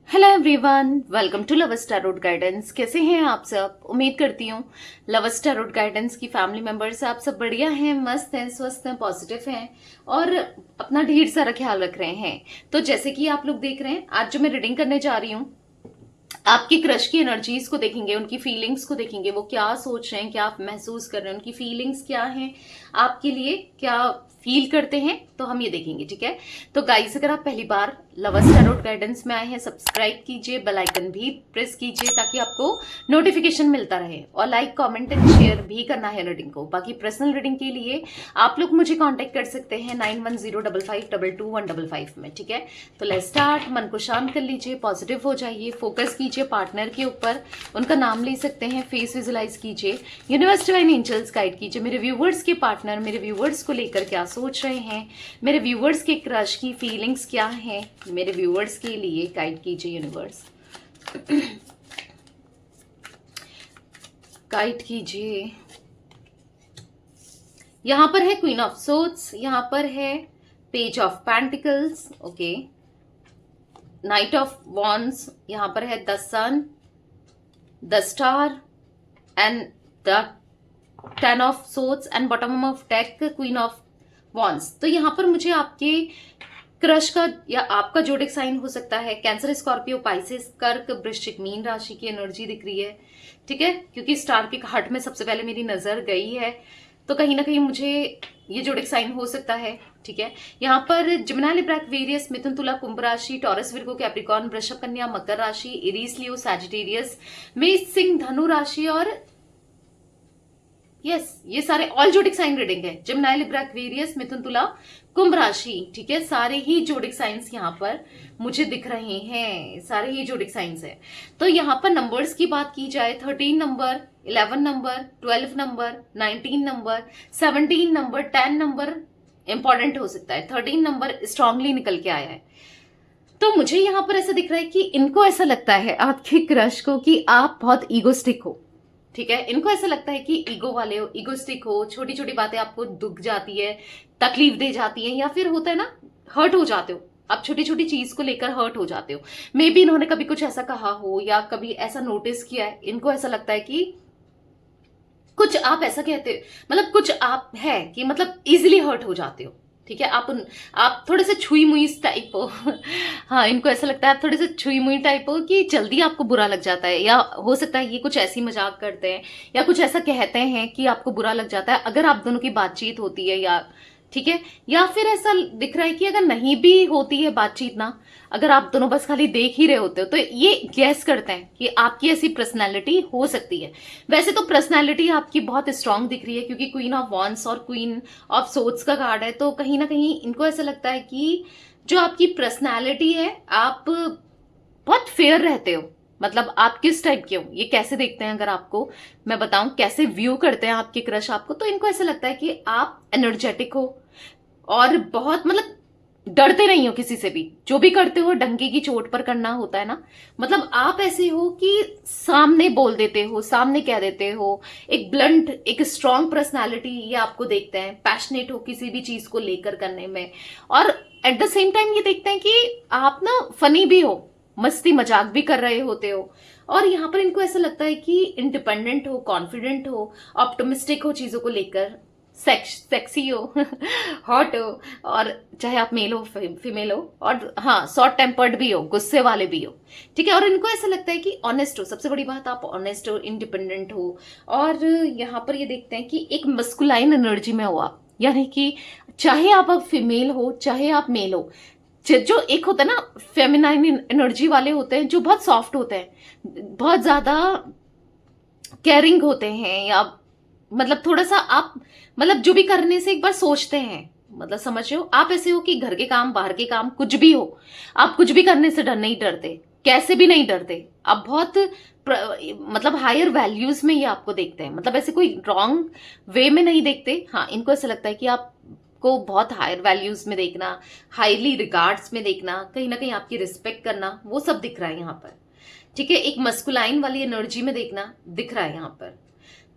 Hello everyone, welcome to lovers tarot guidance. कैसे हैं आप सब? उम्मीद करती हूँ लवर्स टैरोट गाइडेंस की फैमिली मेंबर्स आप सब बढ़िया हैं, मस्त हैं, स्वस्थ हैं, पॉजिटिव हैं और अपना ढेर सारा ख्याल रख रहे हैं। तो जैसे कि आप लोग देख रहे हैं, आज जो मैं रीडिंग करने जा रही हूँ, आपकी क्रश की एनर्जीज को देखेंगे, उनकी फीलिंग्स को देखेंगे, वो क्या सोच रहे हैं, क्या आप महसूस कर रहे हैं, उनकी फीलिंग्स क्या हैं, आपके लिए क्या फील करते हैं, तो हम ये देखेंगे। ठीक है, तो गाइस अगर आप पहली बार लवर्स टैरोट गाइडेंस में आए हैं, सब्सक्राइब कीजिए, बेल आइकन भी प्रेस कीजिए ताकि आपको नोटिफिकेशन मिलता रहे, और लाइक कमेंट एंड शेयर भी करना है रीडिंग को। बाकी पर्सनल रीडिंग के लिए आप लोग मुझे कांटेक्ट कर सकते हैं 9105522155 में। ठीक है, तो लेट्स स्टार्ट। मन को शांत कर लीजिए, पॉजिटिव हो जाइए, फोकस कीजिए पार्टनर के ऊपर, उनका नाम ले सकते हैं, फेस विजुलाइज कीजिए, यूनिवर्स डिवाइन एंजल्स गाइड कीजिए। मेरे व्यूवर्स के पार्टनर मेरे व्यूवर्स को लेकर क्या सोच रहे हैं, मेरे व्यूवर्स के क्रश की फीलिंग्स क्या है, मेरे व्यूवर्स के लिए गाइड कीजिए यूनिवर्स। गाइड कीजिए। यहां पर है क्वीन ऑफ सोर्ड्स, यहां पर है page of pentacles, okay, knight of wands, यहां पर है the sun, the star and the 10 of swords and bottom of deck queen of wands. तो यहां पर मुझे आपके क्रश का या आपका जोडिक साइन हो सकता है कैंसर, स्कॉर्पियो, पाइसेस, कर्क, वृश्चिक, मीन राशि की एनर्जी दिख रही है। ठीक है, क्योंकि स्टार के हार्ट में सबसे पहले मेरी नजर गई है, तो कहीं ना कहीं मुझे ये जोडिक साइन हो सकता है। ठीक है, यहाँ पर जिमिनी, लिब्रा, एक्वेरियस, मिथुन, तुला, कुंभ राशि, टॉरस, विर्गो, कैप्रिकॉर्न, वृषभ, कन्या, मकर राशि, इरीस, लियो, सैजिटेरियस, मेष, सिंह, धनु राशि और ये सारे ऑल जोडिक साइन रीडिंग है। जिमिनी, लिब्रा, एक्वेरियस, मिथुन, तुला, कुंभ राशि। ठीक है, सारे ही जोडिक साइंस यहाँ पर मुझे दिख रहे हैं, सारे ही जोडिक साइंस है। तो यहाँ पर नंबर्स की बात की जाए, 13 number, 11 number, 12 number, 19 number, 17 number, 10 number important हो सकता है। 13 नंबर स्ट्रांगली निकल के आया है। तो मुझे यहाँ पर ऐसा दिख रहा है कि इनको ऐसा लगता है आपके क्रश को कि आप बहुत ईगोस्टिक हो। ठीक है, इनको ऐसा लगता है कि ईगो वाले हो, ईगोस्टिक हो, छोटी छोटी बातें आपको दुख जाती है, तकलीफ दे जाती है, या फिर होता है ना हर्ट हो जाते हो आप, छोटी छोटी चीज को लेकर हर्ट हो जाते हो। मे बी इन्होंने कभी कुछ ऐसा कहा हो या कभी ऐसा नोटिस किया है, इनको ऐसा लगता है कि कुछ आप ऐसा कहते, मतलब कुछ आप है कि मतलब इजिली हर्ट हो जाते हो। ठीक है, आप थोड़े से छुई मुई टाइप हो। हाँ, इनको ऐसा लगता है आप थोड़े से छुई मुई टाइप हो कि जल्दी आपको बुरा लग जाता है, या हो सकता है ये कुछ ऐसी मजाक करते हैं या कुछ ऐसा कहते हैं कि आपको बुरा लग जाता है अगर आप दोनों की बातचीत होती है, या ठीक है, या फिर ऐसा दिख रहा है कि अगर नहीं भी होती है बातचीत ना, अगर आप दोनों बस खाली देख ही रहे होते हो, तो ये गैस करते हैं कि आपकी ऐसी पर्सनैलिटी हो सकती है। वैसे तो पर्सनैलिटी आपकी बहुत स्ट्रांग दिख रही है, क्योंकि क्वीन ऑफ वॉन्ड्स और क्वीन ऑफ सोर्ड्स का कार्ड है, तो कहीं ना कहीं इनको ऐसा लगता है कि जो आपकी पर्सनैलिटी है, आप बहुत फेयर रहते हो। मतलब आप किस टाइप के हो, ये कैसे देखते हैं, अगर आपको मैं बताऊं कैसे व्यू करते हैं आपके क्रश आपको, तो इनको ऐसा लगता है कि आप एनर्जेटिक हो और बहुत मतलब डरते नहीं हो किसी से भी, जो भी करते हो डंके की चोट पर करना होता है ना। मतलब आप ऐसे हो कि सामने बोल देते हो, सामने कह देते हो, एक ब्लंट, एक स्ट्रांग पर्सनालिटी ये आपको देखते हैं, पैशनेट हो किसी भी चीज को लेकर करने में, और एट द सेम टाइम ये देखते हैं कि आप ना फनी भी हो, मस्ती मजाक भी कर रहे होते हो। और यहाँ पर इनको ऐसा लगता है कि इंडिपेंडेंट हो, कॉन्फिडेंट हो, ऑप्टिमिस्टिक हो चीजों को लेकर, सेक्सी हो, हॉट हो, और चाहे आप मेल हो फीमेल हो, और हाँ शॉर्ट टेम्पर्ड भी हो, गुस्से वाले भी हो। ठीक है, और इनको ऐसा लगता है कि ऑनेस्ट हो, सबसे बड़ी बात आप ऑनेस्ट हो, इंडिपेंडेंट हो। और यहाँ पर ये देखते हैं कि एक मस्कुलाइन एनर्जी में हो आप, यानी कि चाहे आप अब फीमेल हो चाहे आप मेल हो, जो एक होता है ना फेमिनाइन एनर्जी वाले होते हैं, जो बहुत सॉफ्ट होते हैं, बहुत ज्यादा केयरिंग होते हैं, या मतलब थोड़ा सा आप मतलब जो भी करने से एक बार सोचते हैं, मतलब समझ रहे हो, आप ऐसे हो कि घर के काम, बाहर के काम, कुछ भी हो, आप कुछ भी करने से नहीं डरते, कैसे भी नहीं डरते, आप बहुत मतलब हायर वैल्यूज में ये आपको देखते हैं, मतलब ऐसे कोई रॉन्ग वे में नहीं देखते। हाँ, इनको ऐसा लगता है कि आप को बहुत हायर वैल्यूज में देखना, हाईली रिगार्ड्स में देखना, कहीं ना कहीं आपकी रिस्पेक्ट करना, वो सब दिख रहा है यहाँ पर। ठीक है, एक मस्कुलाइन वाली एनर्जी में देखना दिख रहा है यहाँ पर।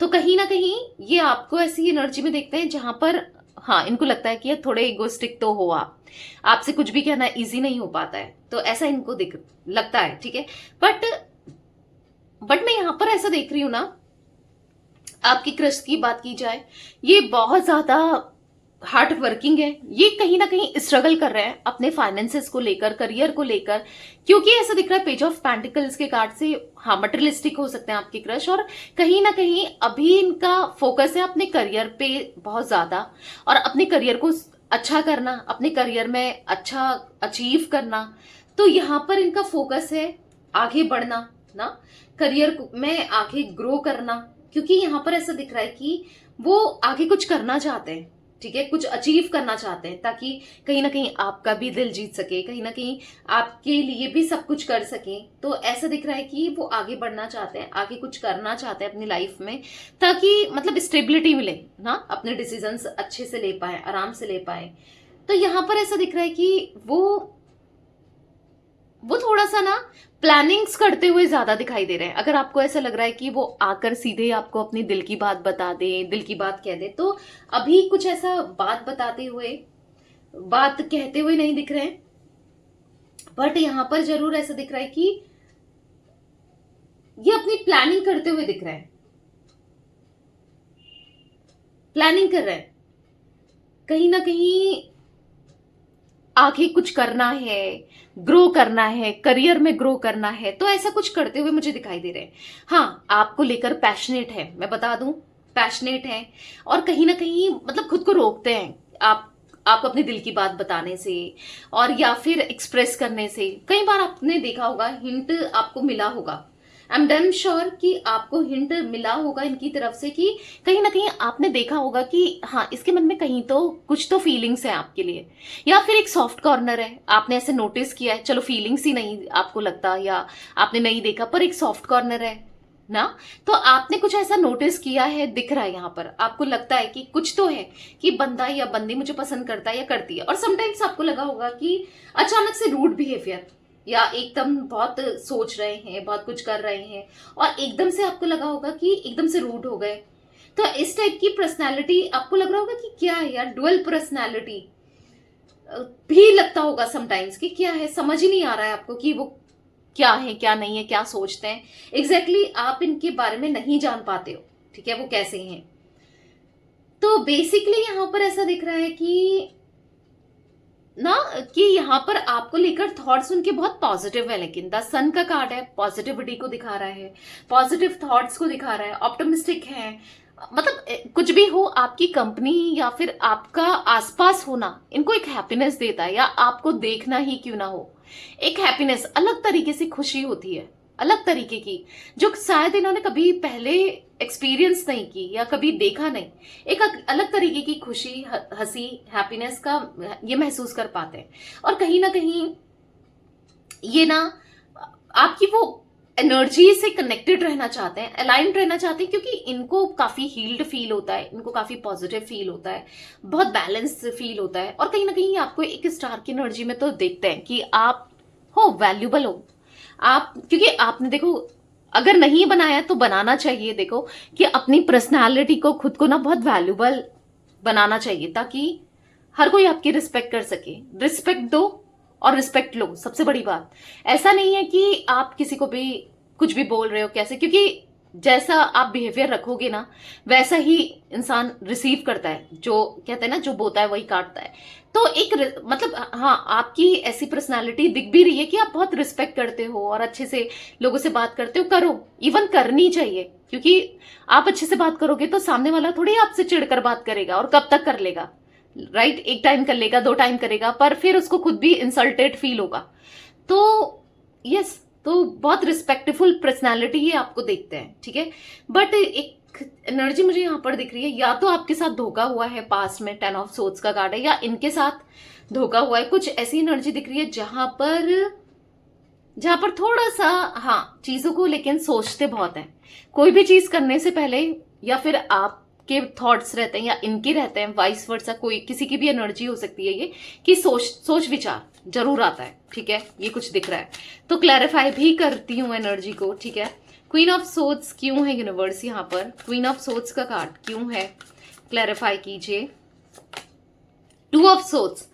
तो कहीं ना कहीं ये आपको ऐसी एनर्जी में देखते हैं जहां पर हाँ, इनको लगता है कि ये थोड़े इगोस्टिक तो हो आप, आपसे कुछ भी कहना इजी नहीं हो पाता है, तो ऐसा इनको दिख लगता है, ठीक है। बट मैं यहां पर ऐसा देख रही हूं ना, आपकी क्रश की बात की जाए, ये बहुत ज्यादा हार्ड वर्किंग है, ये कहीं ना कहीं स्ट्रगल कर रहे हैं अपने फाइनेंसेस को लेकर, करियर को लेकर, क्योंकि ऐसा दिख रहा है पेज ऑफ पेंटिकल्स के कार्ड से। हाँ, मटेरियलिस्टिक हो सकते हैं आपके क्रश, और कहीं ना कहीं अभी इनका फोकस है अपने करियर पे बहुत ज्यादा, और अपने करियर को अच्छा करना, अपने करियर में अच्छा अचीव करना। तो यहाँ पर इनका फोकस है आगे बढ़ना ना, करियर में आगे ग्रो करना, क्योंकि यहाँ पर ऐसा दिख रहा है कि वो आगे कुछ करना चाहते हैं, ठीक है, कुछ अचीव करना चाहते हैं, ताकि कहीं ना कहीं आपका भी दिल जीत सके, कहीं ना कहीं आपके लिए भी सब कुछ कर सके। तो ऐसा दिख रहा है कि वो आगे बढ़ना चाहते हैं, आगे कुछ करना चाहते हैं अपनी लाइफ में, ताकि मतलब स्टेबिलिटी मिले ना, अपने डिसीजंस अच्छे से ले पाए, आराम से ले पाए। तो यहाँ पर ऐसा दिख रहा है कि वो थोड़ा सा ना प्लानिंग्स करते हुए ज्यादा दिखाई दे रहे हैं। अगर आपको ऐसा लग रहा है कि वो आकर सीधे आपको अपनी दिल की बात बता दे, दिल की बात कह दे, तो अभी कुछ ऐसा बात बताते हुए, बात कहते हुए नहीं दिख रहे हैं। बट यहां पर जरूर ऐसा दिख रहा है कि ये अपनी प्लानिंग करते हुए दिख रहा है, प्लानिंग कर रहे हैं, कहीं ना कहीं आगे कुछ करना है, ग्रो करना है, करियर में ग्रो करना है, तो ऐसा कुछ करते हुए मुझे दिखाई दे रहे हैं। हाँ, आपको लेकर पैशनेट है, मैं बता दूं, पैशनेट है, और कहीं ना कहीं मतलब खुद को रोकते हैं आप अपने दिल की बात बताने से, और या फिर एक्सप्रेस करने से। कई बार आपने देखा होगा, हिंट आपको मिला होगा, आई एम डैम श्योर कि आपको हिंट मिला होगा इनकी तरफ से, कि कहीं ना कहीं आपने देखा होगा कि हाँ, इसके मन में कहीं तो कुछ तो फीलिंग्स है आपके लिए, या फिर एक सॉफ्ट कॉर्नर है, आपने ऐसे नोटिस किया है, चलो फीलिंग्स ही नहीं आपको लगता, या आपने नहीं देखा, पर एक सॉफ्ट कॉर्नर है ना, तो आपने कुछ ऐसा नोटिस किया है, दिख रहा है यहाँ पर, आपको लगता है कि कुछ तो है, कि बंदा या बंदी मुझे पसंद करता है या करती है। और समटाइम्स आपको लगा होगा कि अचानक से रूड बिहेवियर, या एकदम बहुत सोच रहे हैं, बहुत कुछ कर रहे हैं, और एकदम से आपको लगा होगा कि एकदम से रूड हो गए। तो इस टाइप की पर्सनैलिटी आपको लग रहा होगा कि क्या है यार, डुअल पर्सनैलिटी भी लगता होगा समटाइम्स, कि क्या है, समझ ही नहीं आ रहा है आपको कि वो क्या है, क्या नहीं है, क्या सोचते हैं एग्जैक्टली आप इनके बारे में नहीं जान पाते हो, ठीक है, वो कैसे हैं। तो बेसिकली यहां पर ऐसा दिख रहा है कि ना, कि यहाँ पर आपको लेकर थॉट्स उनके बहुत पॉजिटिव है, लेकिन द सन का कार्ड है, पॉजिटिविटी को दिखा रहा है, पॉजिटिव थॉट्स को दिखा रहा है, ऑप्टिमिस्टिक है, मतलब कुछ भी हो, आपकी कंपनी या फिर आपका आसपास होना इनको एक हैप्पीनेस देता है, या आपको देखना ही क्यों ना हो, एक हैप्पीनेस, अलग तरीके से खुशी होती है, अलग तरीके की, जो शायद इन्होंने कभी पहले एक्सपीरियंस नहीं की या कभी देखा नहीं। एक अलग तरीके की खुशी, हंसी, हैप्पीनेस का ये महसूस कर पाते हैं। और कहीं ना कहीं ये ना आपकी वो एनर्जी से कनेक्टेड रहना चाहते हैं, अलाइंड रहना चाहते हैं, क्योंकि इनको काफी हील्ड फील होता है, इनको काफी पॉजिटिव फील होता है, बहुत बैलेंस फील होता है। और कहीं ना कहीं आपको एक स्टार की एनर्जी में तो देखते हैं कि आप हो वैल्यूबल हो आप, क्योंकि आपने देखो, अगर नहीं बनाया तो बनाना चाहिए, देखो कि अपनी पर्सनालिटी को, खुद को ना बहुत वैल्यूबल बनाना चाहिए, ताकि हर कोई आपकी रिस्पेक्ट कर सके। रिस्पेक्ट दो और रिस्पेक्ट लो, सबसे बड़ी बात। ऐसा नहीं है कि आप किसी को भी कुछ भी बोल रहे हो कैसे, क्योंकि जैसा आप बिहेवियर रखोगे ना, वैसा ही इंसान रिसीव करता है, जो कहते हैं ना, जो बोता है वही काटता है। तो एक मतलब हाँ, आपकी ऐसी पर्सनालिटी दिख भी रही है कि आप बहुत रिस्पेक्ट करते हो और अच्छे से लोगों से बात करते हो, करो, इवन करनी चाहिए, क्योंकि आप अच्छे से बात करोगे तो सामने वाला थोड़ी आपसे चिढ़कर बात करेगा, और कब तक कर लेगा, राइट, एक टाइम कर लेगा, 2 टाइम करेगा, पर फिर उसको खुद भी इंसल्टेड फील होगा। तो यस, तो बहुत रिस्पेक्टफुल पर्सनालिटी ही आपको देखते हैं, ठीक है। बट एक एनर्जी मुझे यहां पर दिख रही है, या तो आपके साथ धोखा हुआ है पास्ट में, 10 ऑफ सोर्ड्स का कार्ड है, या इनके साथ धोखा हुआ है, कुछ ऐसी एनर्जी दिख रही है जहां पर थोड़ा सा हाँ, चीजों को लेकिन सोचते बहुत है, कोई भी चीज करने से पहले, या फिर आपके थॉट्स रहते हैं या इनके रहते हैं, वाइस वर्सा, कोई किसी की भी एनर्जी हो सकती है ये, कि सोच विचार जरूर आता है, ठीक है, ये कुछ दिख रहा है। तो क्लैरिफाई भी करती हूँ एनर्जी को, ठीक है। क्वीन ऑफ सोर्ड्स क्यों है यूनिवर्स यहाँ पर, क्वीन ऑफ सोर्ड्स का कार्ड क्यों है, क्लैरिफाई कीजिए। टू ऑफ सोर्ड्स,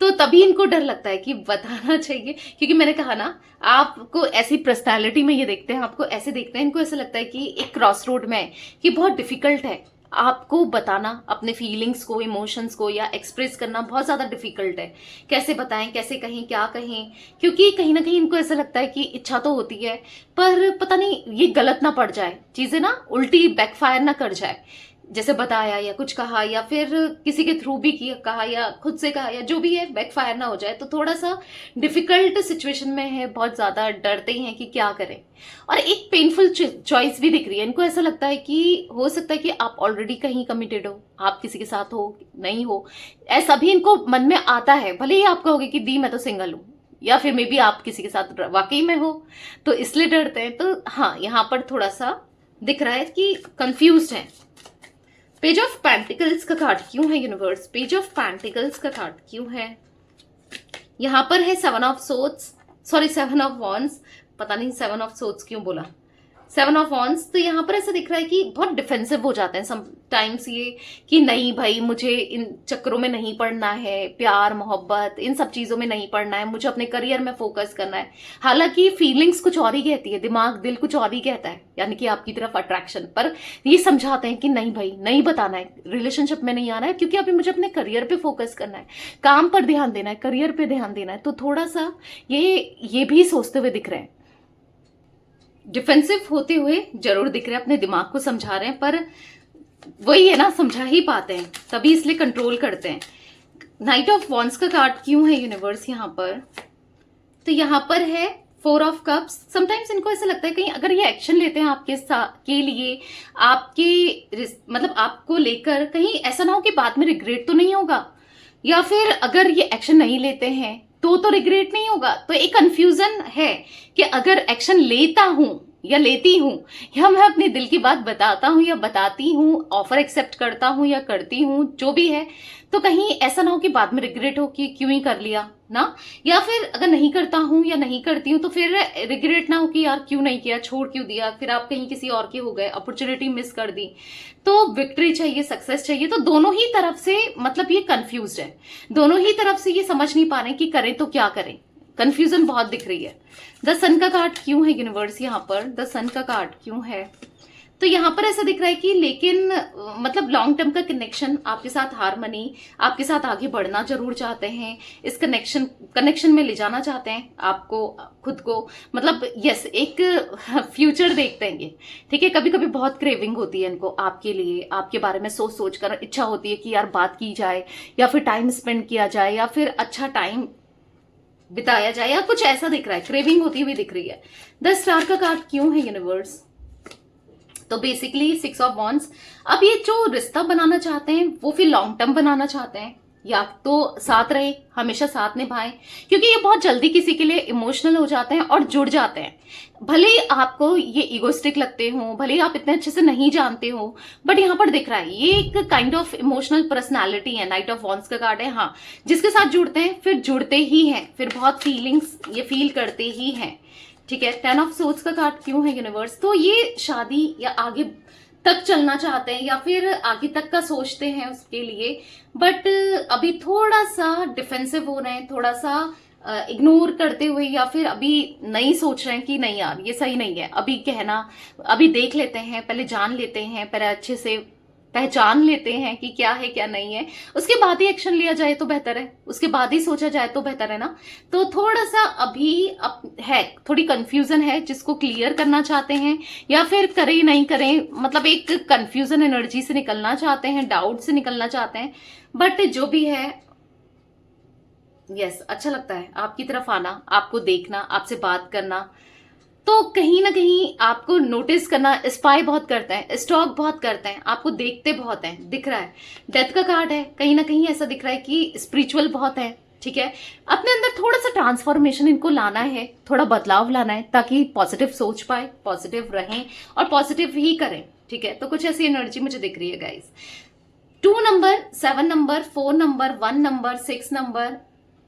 तो तभी इनको डर लगता है कि बताना चाहिए, क्योंकि मैंने कहा ना, आपको ऐसी पर्सनालिटी में ये देखते हैं, आपको ऐसे देखते हैं, इनको ऐसा लगता है कि एक क्रॉस रोड में है कि बहुत डिफिकल्ट है आपको बताना अपने फीलिंग्स को, इमोशंस को या एक्सप्रेस करना बहुत ज्यादा डिफिकल्ट है। कैसे बताएं, कैसे कहें, क्या कहें, क्योंकि कहीं ना कहीं इनको ऐसा लगता है कि इच्छा तो होती है पर पता नहीं ये गलत ना पड़ जाए, चीजें ना उल्टी बैकफायर ना कर जाए, जैसे बताया या कुछ कहा या फिर किसी के थ्रू भी किया, कहा या खुद से कहा या जो भी है, बैकफायर ना हो जाए। तो थोड़ा सा डिफिकल्ट सिचुएशन में है, बहुत ज्यादा डरते हैं कि क्या करें। और एक पेनफुल चॉइस भी दिख रही है, इनको ऐसा लगता है कि हो सकता है कि आप ऑलरेडी कहीं कमिटेड हो, आप किसी के साथ हो, नहीं हो, ऐसा भी इनको मन में आता है। भले ही आप कहोगे कि दी मैं तो सिंगल हूं, या फिर मे बी आप किसी के साथ वाकई में हो, तो इसलिए डरते हैं। तो हाँ, यहां पर थोड़ा सा दिख रहा है कि कंफ्यूज है। पेज ऑफ पेंटिकल्स का कार्ड क्यों है यूनिवर्स? पेज ऑफ पेंटिकल्स का कार्ड क्यों है? यहां पर है seven of swords, sorry seven of wands, पता नहीं सेवन ऑफ सोर्ड्स क्यों बोला, सेवन ऑफ वॉन्ड्स। तो यहाँ पर ऐसा दिख रहा है कि बहुत डिफेंसिव हो जाते हैं समटाइम्स ये, कि नहीं भाई मुझे इन चक्करों में नहीं पड़ना है, प्यार मोहब्बत इन सब चीजों में नहीं पड़ना है, मुझे अपने करियर में फोकस करना है। हालांकि फीलिंग्स कुछ और ही कहती है, दिमाग दिल कुछ और ही कहता है, यानी कि आपकी तरफ अट्रैक्शन, पर ये समझाते हैं कि नहीं भाई नहीं बताना है, रिलेशनशिप में नहीं आना है, क्योंकि अभी मुझे अपने करियर पे फोकस करना है, काम पर ध्यान देना है, करियर पे ध्यान देना है। तो थोड़ा सा ये भी सोचते हुए दिख रहे हैं, डिफेंसिव होते हुए जरूर दिख रहे हैं, अपने दिमाग को समझा रहे हैं, पर वही है ना, समझा ही पाते हैं तभी इसलिए कंट्रोल करते हैं। नाइट ऑफ वॉन्ड्स का कार्ड क्यों है यूनिवर्स यहाँ पर? तो यहाँ पर है फोर ऑफ कप्स। समटाइम्स इनको ऐसा लगता है कहीं अगर ये एक्शन लेते हैं आपके के लिए, आपके मतलब आपको लेकर, कहीं ऐसा ना हो कि बाद में रिग्रेट तो नहीं होगा, या फिर अगर ये एक्शन नहीं लेते हैं तो रिग्रेट नहीं होगा। तो एक कंफ्यूजन है कि अगर एक्शन लेता हूं या लेती हूं, या मैं अपने दिल की बात बताता हूं या बताती हूं, ऑफर एक्सेप्ट करता हूं या करती हूं, जो भी है, तो कहीं ऐसा ना हो कि बाद में रिग्रेट हो कि क्यों ही कर लिया ना, या फिर अगर नहीं करता हूं या नहीं करती हूं तो फिर रिग्रेट ना हो कि यार क्यों नहीं किया, छोड़ क्यों दिया, फिर आप कहीं किसी और के हो गए, अपॉर्चुनिटी मिस कर दी। तो विक्ट्री चाहिए, सक्सेस चाहिए। तो दोनों ही तरफ से मतलब ये कंफ्यूज है, दोनों ही तरफ से ये समझ नहीं पा रहे कि करें तो क्या करें, कंफ्यूजन बहुत दिख रही है। द सन का कार्ड क्यों है यूनिवर्स यहाँ पर? द सन का कार्ड क्यों है? तो यहाँ पर ऐसा दिख रहा है कि लेकिन मतलब लॉन्ग टर्म का कनेक्शन, आपके साथ हारमनी, आपके साथ आगे बढ़ना जरूर चाहते हैं, इस कनेक्शन में ले जाना चाहते हैं आपको, खुद को, मतलब यस एक फ्यूचर देखते हैं ये, ठीक है। कभी कभी बहुत क्रेविंग होती है इनको आपके लिए, आपके बारे में सोच सोच कर इच्छा होती है कि यार बात की जाए, या फिर टाइम स्पेंड किया जाए, या फिर अच्छा टाइम बिताया जाए, या कुछ ऐसा दिख रहा है, क्रेविंग होती हुई दिख रही है। द स्टार का कार्ड क्यों है यूनिवर्स? तो बेसिकली सिक्स ऑफ वॉन्ड्स। अब ये जो रिश्ता बनाना चाहते हैं वो फिर लॉन्ग टर्म बनाना चाहते हैं, या तो साथ रहे, हमेशा साथ निभाएं, क्योंकि ये बहुत जल्दी किसी के लिए इमोशनल हो जाते हैं और जुड़ जाते हैं। भले ही आपको ये इगोस्टिक लगते हो, भले ही आप इतने अच्छे से नहीं जानते हो, बट यहाँ पर दिख रहा है ये एक काइंड ऑफ इमोशनल पर्सनालिटी है। नाइट ऑफ वॉन्ड्स का कार्ड है, हाँ, जिसके साथ जुड़ते हैं फिर जुड़ते ही हैं, फिर बहुत फीलिंग्स ये फील करते ही हैं, ठीक है। टेन ऑफ सोर्ड्स का कार्ड क्यों है यूनिवर्स? तो ये शादी या आगे तक चलना चाहते हैं, या फिर आगे तक का सोचते हैं उसके लिए, बट अभी थोड़ा सा डिफेंसिव हो रहे हैं, थोड़ा सा इग्नोर करते हुए, या फिर अभी नहीं सोच रहे हैं कि नहीं यार ये सही नहीं है, अभी कहना, अभी देख लेते हैं, पहले जान लेते हैं, पहले अच्छे से पहचान लेते हैं कि क्या है क्या नहीं है, उसके बाद ही एक्शन लिया जाए तो बेहतर है, उसके बाद ही सोचा जाए तो बेहतर है ना। तो थोड़ा सा अभी है, थोड़ी कंफ्यूजन है, जिसको क्लियर करना चाहते हैं, या फिर करें नहीं करें, मतलब एक कंफ्यूजन एनर्जी से निकलना चाहते हैं, डाउट से निकलना चाहते हैं। बट जो भी है, यस, अच्छा लगता है आपकी तरफ आना, आपको देखना, आपसे बात करना। तो कहीं ना कहीं आपको नोटिस करना, स्पाई बहुत करते हैं, स्टॉक बहुत करते हैं, आपको देखते बहुत हैं, दिख रहा है। डेथ का कार्ड है, कहीं ना कहीं ऐसा दिख रहा है कि स्पिरिचुअल बहुत है, ठीक है। अपने अंदर थोड़ा सा ट्रांसफॉर्मेशन इनको लाना है, थोड़ा बदलाव लाना है, ताकि पॉजिटिव सोच पाए, पॉजिटिव रहें और पॉजिटिव ही करें, ठीक है। तो कुछ ऐसी एनर्जी मुझे दिख रही है guys. 2 number, 7 number, 4 number, 1 number, 6 number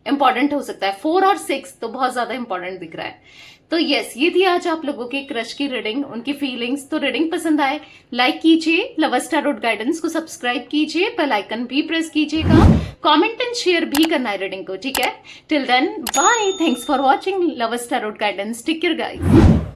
important हो सकता है। 4 और 6 तो बहुत ज्यादा इंपॉर्टेंट दिख रहा है। तो यस, ये थी आज आप लोगों के क्रश की रीडिंग, उनकी फीलिंग्स। तो रीडिंग पसंद आए लाइक कीजिए, लवर्स टैरोट गाइडेंस को सब्सक्राइब कीजिए, बेल आइकन भी प्रेस कीजिएगा, कमेंट एंड शेयर भी करना है रीडिंग को, ठीक है। Till then bye, thanks for watching lovers tarot guidance, take care guys.